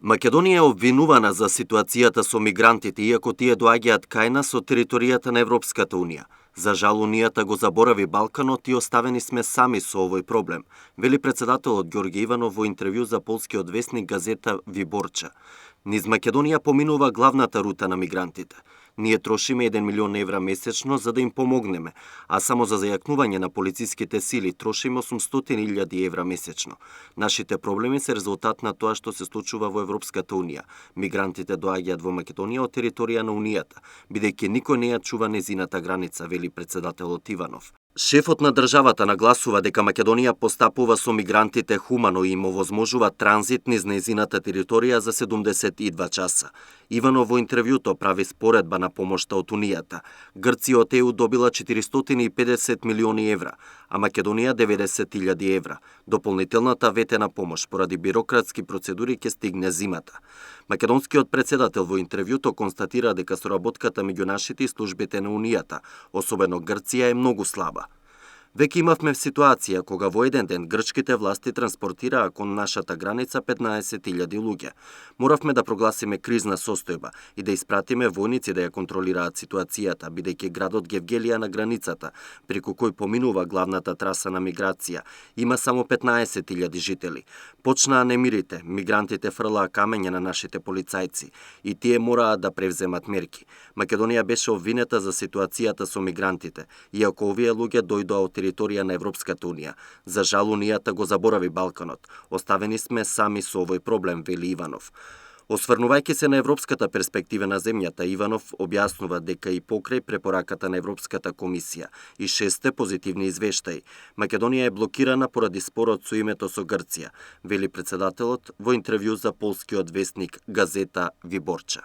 Македонија е обвинувана за ситуацијата со мигрантите, иако тие доаѓаат кај нас од територијата на Европската Унија. За жал, Унијата го заборави Балканот и оставени сме сами со овој проблем, вели председателот Ѓорѓе Иванов во интервју за полскиот весник газета Виборча. Низ Македонија поминува главната рута на мигрантите. Ние трошиме 1 милион евра месечно за да им помогнеме, а само за зајакнување на полициските сили трошиме 800.000 евра месечно. Нашите проблеми се резултат на тоа што се случува во Европската Унија. Мигрантите доаѓаат во Македонија од територија на Унијата, бидејќи никој не ја чува незината граница, вели председателот Иванов. Шефот на државата нагласува дека Македонија постапува со мигрантите хумано и им овозможува транзит низ нејзината територија за 72 часа. Иванов во интервјуто прави споредба на помошта од Унијата. Грција од ЕУ добила 450 милиони евра, а Македонија 90.000 евра. Дополнителната ветена помош поради бирократски процедури ќе стигне зимата. Македонскиот председател во интервјуто констатира дека соработката меѓу нашите и службите на Унијата, особено Грција, е многу слаба. Веќе имавме ситуација кога во еден ден грчките власти транспортираа кон нашата граница 15.000 луѓе. Моравме да прогласиме кризна состојба и да испратиме војници да ја контролираат ситуацијата, бидејќи градот Гевгелија на границата, преку кој поминува главната траса на миграција, има само 15.000 жители. Почнаа немирите, мигрантите фрлаа камења на нашите полицајци и тие мораа да превземат мерки. Македонија беше обвинета за ситуацијата со мигрантите, иако овие луѓе дојдоа од територија на Европската Унија. За жал, Унијата го заборави Балканот. Оставени сме сами со овој проблем, вели Иванов. Осврнувајќи се на европската перспектива на земјата, Иванов објаснува дека и покрај препораката на Европската комисија и 6 позитивни извештаи, Македонија е блокирана поради спорот со името со Грција, вели председателот во интервју за полскиот весник газета Виборча.